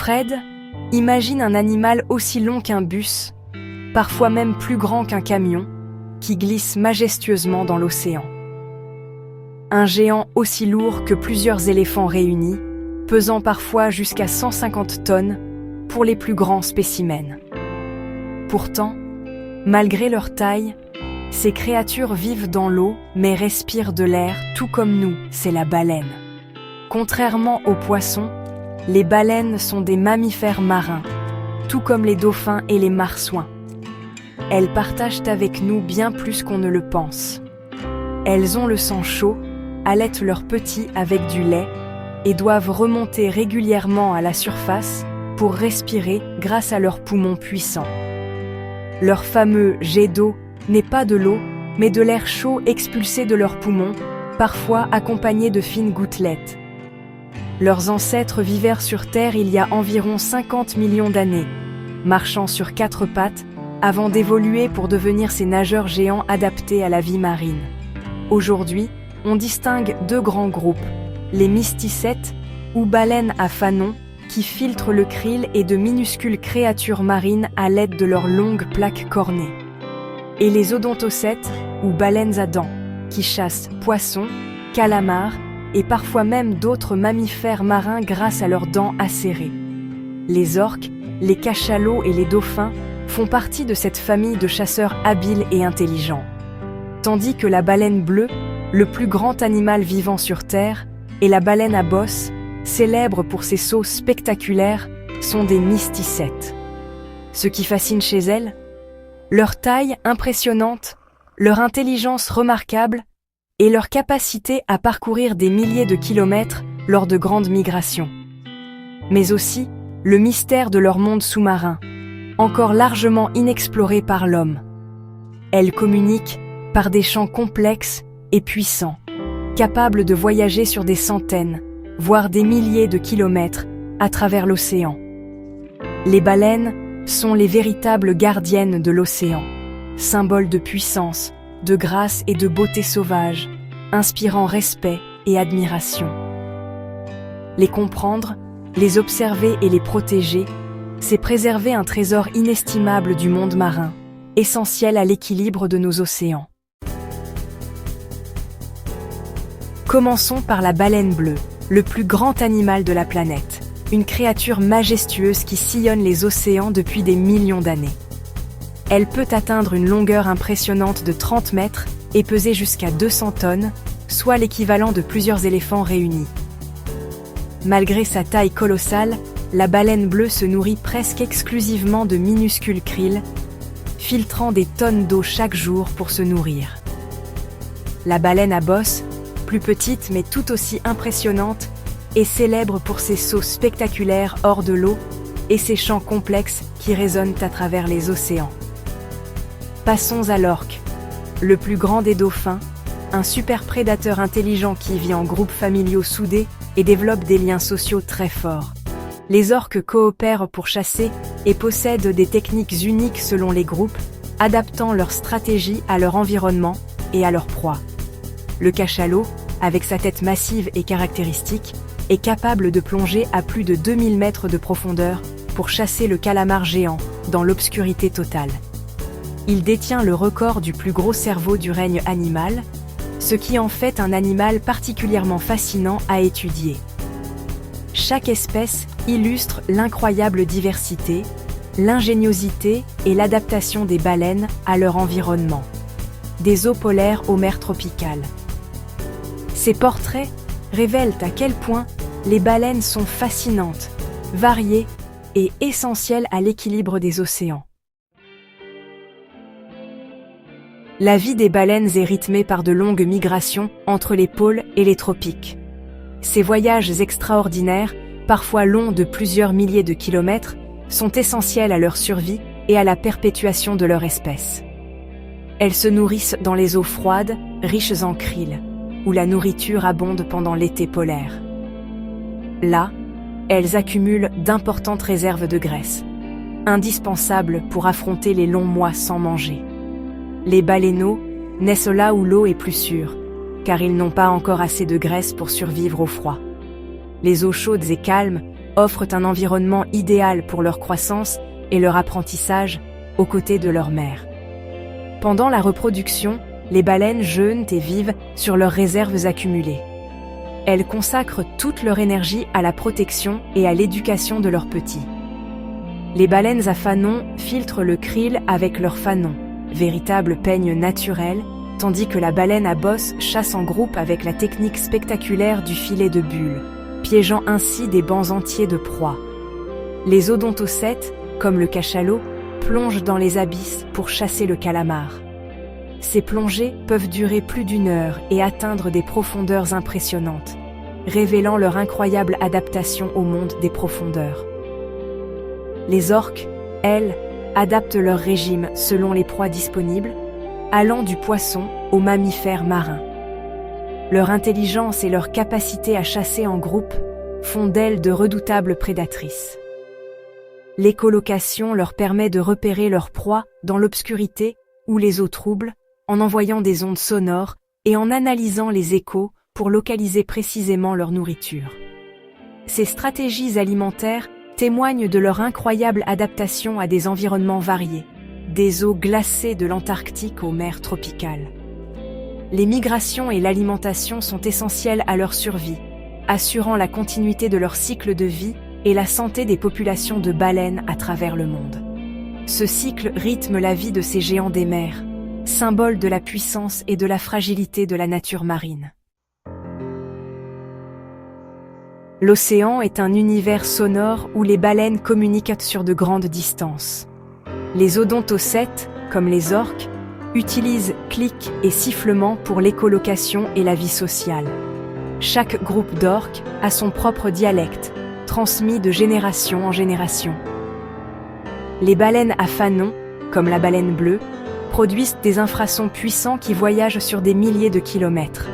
Fred, imagine un animal aussi long qu'un bus, parfois même plus grand qu'un camion, qui glisse majestueusement dans l'océan. Un géant aussi lourd que plusieurs éléphants réunis, pesant parfois jusqu'à 150 tonnes pour les plus grands spécimens. Pourtant, malgré leur taille, ces créatures vivent dans l'eau mais respirent de l'air tout comme nous, c'est la baleine. Contrairement aux poissons, les baleines sont des mammifères marins, tout comme les dauphins et les marsouins. Elles partagent avec nous bien plus qu'on ne le pense. Elles ont le sang chaud, allaitent leurs petits avec du lait et doivent remonter régulièrement à la surface pour respirer grâce à leurs poumons puissants. Leur fameux jet d'eau n'est pas de l'eau, mais de l'air chaud expulsé de leurs poumons, parfois accompagné de fines gouttelettes. Leurs ancêtres vivèrent sur Terre il y a environ 50 millions d'années, marchant sur 4 pattes, avant d'évoluer pour devenir ces nageurs géants adaptés à la vie marine. Aujourd'hui, on distingue 2 grands groupes, les mysticètes, ou baleines à fanon, qui filtrent le krill et de minuscules créatures marines à l'aide de leurs longues plaques cornées. Et les odontocètes, ou baleines à dents, qui chassent poissons, calamars, et parfois même d'autres mammifères marins grâce à leurs dents acérées. Les orques, les cachalots et les dauphins font partie de cette famille de chasseurs habiles et intelligents. Tandis que la baleine bleue, le plus grand animal vivant sur Terre, et la baleine à bosse, célèbres pour ses sauts spectaculaires, sont des mysticètes. Ce qui fascine chez elles, leur taille impressionnante, leur intelligence remarquable, et leur capacité à parcourir des milliers de kilomètres lors de grandes migrations. Mais aussi le mystère de leur monde sous-marin, encore largement inexploré par l'homme. Elles communiquent par des champs complexes et puissants, capables de voyager sur des centaines, voire des milliers de kilomètres à travers l'océan. Les baleines sont les véritables gardiennes de l'océan, symboles de puissance, de grâce et de beauté sauvage, inspirant respect et admiration. Les comprendre, les observer et les protéger, c'est préserver un trésor inestimable du monde marin, essentiel à l'équilibre de nos océans. Commençons par la baleine bleue, le plus grand animal de la planète, une créature majestueuse qui sillonne les océans depuis des millions d'années. Elle peut atteindre une longueur impressionnante de 30 mètres et peser jusqu'à 200 tonnes, soit l'équivalent de plusieurs éléphants réunis. Malgré sa taille colossale, la baleine bleue se nourrit presque exclusivement de minuscules krills, filtrant des tonnes d'eau chaque jour pour se nourrir. La baleine à bosse, plus petite mais tout aussi impressionnante, est célèbre pour ses sauts spectaculaires hors de l'eau et ses chants complexes qui résonnent à travers les océans. Passons à l'orque, le plus grand des dauphins, un super prédateur intelligent qui vit en groupes familiaux soudés et développe des liens sociaux très forts. Les orques coopèrent pour chasser et possèdent des techniques uniques selon les groupes, adaptant leur stratégie à leur environnement et à leur proie. Le cachalot, avec sa tête massive et caractéristique, est capable de plonger à plus de 2000 mètres de profondeur pour chasser le calamar géant dans l'obscurité totale. Il détient le record du plus gros cerveau du règne animal, ce qui en fait un animal particulièrement fascinant à étudier. Chaque espèce illustre l'incroyable diversité, l'ingéniosité et l'adaptation des baleines à leur environnement, des eaux polaires aux mers tropicales. Ces portraits révèlent à quel point les baleines sont fascinantes, variées et essentielles à l'équilibre des océans. La vie des baleines est rythmée par de longues migrations entre les pôles et les tropiques. Ces voyages extraordinaires, parfois longs de plusieurs milliers de kilomètres, sont essentiels à leur survie et à la perpétuation de leur espèce. Elles se nourrissent dans les eaux froides, riches en krill, où la nourriture abonde pendant l'été polaire. Là, elles accumulent d'importantes réserves de graisse, indispensables pour affronter les longs mois sans manger. Les baleineaux naissent là où l'eau est plus sûre, car ils n'ont pas encore assez de graisse pour survivre au froid. Les eaux chaudes et calmes offrent un environnement idéal pour leur croissance et leur apprentissage aux côtés de leur mère. Pendant la reproduction, les baleines jeûnent et vivent sur leurs réserves accumulées. Elles consacrent toute leur énergie à la protection et à l'éducation de leurs petits. Les baleines à fanon filtrent le krill avec leur fanon, véritable peigne naturel, tandis que la baleine à bosse chasse en groupe avec la technique spectaculaire du filet de bulle, piégeant ainsi des bancs entiers de proies. Les odontocètes, comme le cachalot, plongent dans les abysses pour chasser le calamar. Ces plongées peuvent durer plus d'1 heure et atteindre des profondeurs impressionnantes, révélant leur incroyable adaptation au monde des profondeurs. Les orques, elles, adaptent leur régime selon les proies disponibles, allant du poisson aux mammifères marins. Leur intelligence et leur capacité à chasser en groupe font d'elles de redoutables prédatrices. L'écholocation leur permet de repérer leurs proies dans l'obscurité ou les eaux troubles, en envoyant des ondes sonores et en analysant les échos pour localiser précisément leur nourriture. Ces stratégies alimentaires témoignent de leur incroyable adaptation à des environnements variés, des eaux glacées de l'Antarctique aux mers tropicales. Les migrations et l'alimentation sont essentielles à leur survie, assurant la continuité de leur cycle de vie et la santé des populations de baleines à travers le monde. Ce cycle rythme la vie de ces géants des mers, symbole de la puissance et de la fragilité de la nature marine. L'océan est un univers sonore où les baleines communiquent sur de grandes distances. Les odontocètes, comme les orques, utilisent clics et sifflements pour l'écholocation et la vie sociale. Chaque groupe d'orques a son propre dialecte, transmis de génération en génération. Les baleines à fanon, comme la baleine bleue, produisent des infrasons puissants qui voyagent sur des milliers de kilomètres.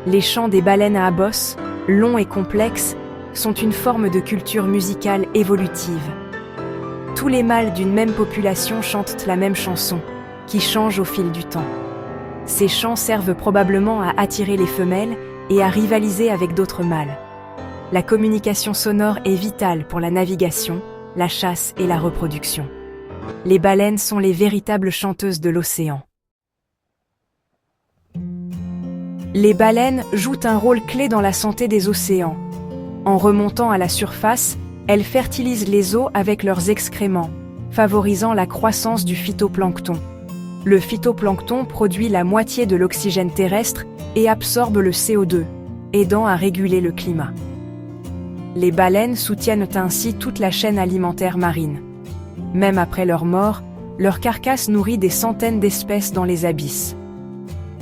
Les chants des baleines à bosse, longs et complexes, sont une forme de culture musicale évolutive. Tous les mâles d'une même population chantent la même chanson, qui change au fil du temps. Ces chants servent probablement à attirer les femelles et à rivaliser avec d'autres mâles. La communication sonore est vitale pour la navigation, la chasse et la reproduction. Les baleines sont les véritables chanteuses de l'océan. Les baleines jouent un rôle clé dans la santé des océans. En remontant à la surface, elles fertilisent les eaux avec leurs excréments, favorisant la croissance du phytoplancton. Le phytoplancton produit la moitié de l'oxygène terrestre et absorbe le CO2, aidant à réguler le climat. Les baleines soutiennent ainsi toute la chaîne alimentaire marine. Même après leur mort, leur carcasse nourrit des centaines d'espèces dans les abysses.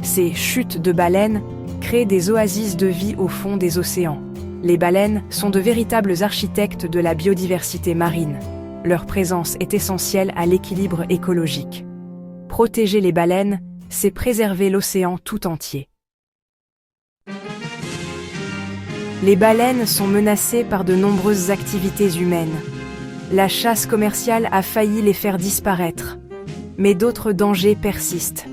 Ces chutes de baleines créent des oasis de vie au fond des océans. Les baleines sont de véritables architectes de la biodiversité marine. Leur présence est essentielle à l'équilibre écologique. Protéger les baleines, c'est préserver l'océan tout entier. Les baleines sont menacées par de nombreuses activités humaines. La chasse commerciale a failli les faire disparaître, mais d'autres dangers persistent.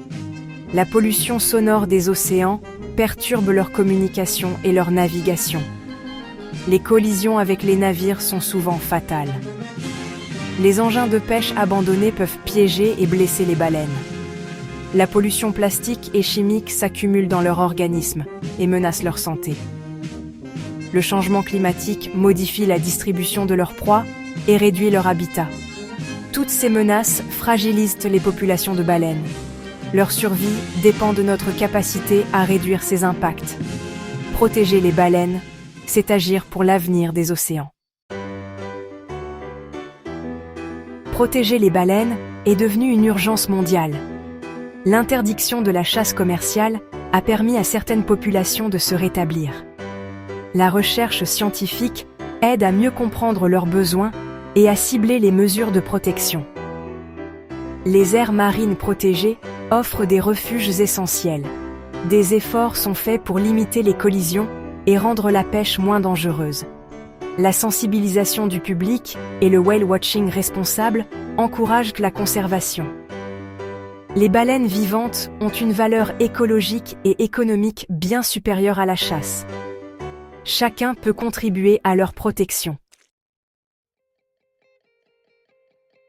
La pollution sonore des océans perturbe leur communication et leur navigation. Les collisions avec les navires sont souvent fatales. Les engins de pêche abandonnés peuvent piéger et blesser les baleines. La pollution plastique et chimique s'accumule dans leur organisme et menace leur santé. Le changement climatique modifie la distribution de leurs proies et réduit leur habitat. Toutes ces menaces fragilisent les populations de baleines. Leur survie dépend de notre capacité à réduire ces impacts. Protéger les baleines, c'est agir pour l'avenir des océans. Protéger les baleines est devenu une urgence mondiale. L'interdiction de la chasse commerciale a permis à certaines populations de se rétablir. La recherche scientifique aide à mieux comprendre leurs besoins et à cibler les mesures de protection. Les aires marines protégées offrent des refuges essentiels. Des efforts sont faits pour limiter les collisions et rendre la pêche moins dangereuse. La sensibilisation du public et le whale watching responsable encouragent la conservation. Les baleines vivantes ont une valeur écologique et économique bien supérieure à la chasse. Chacun peut contribuer à leur protection.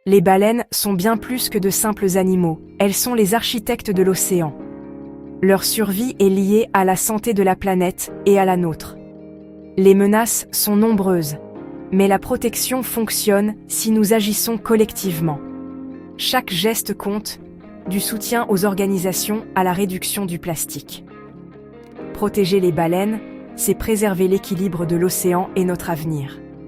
Les baleines sont bien plus que de simples animaux, elles sont les architectes de l'océan. Leur survie est liée à la santé de la planète et à la nôtre. Les menaces sont nombreuses, mais la protection fonctionne si nous agissons collectivement. Chaque geste compte, du soutien aux organisations à la réduction du plastique. Protéger les baleines, c'est préserver l'équilibre de l'océan et notre avenir.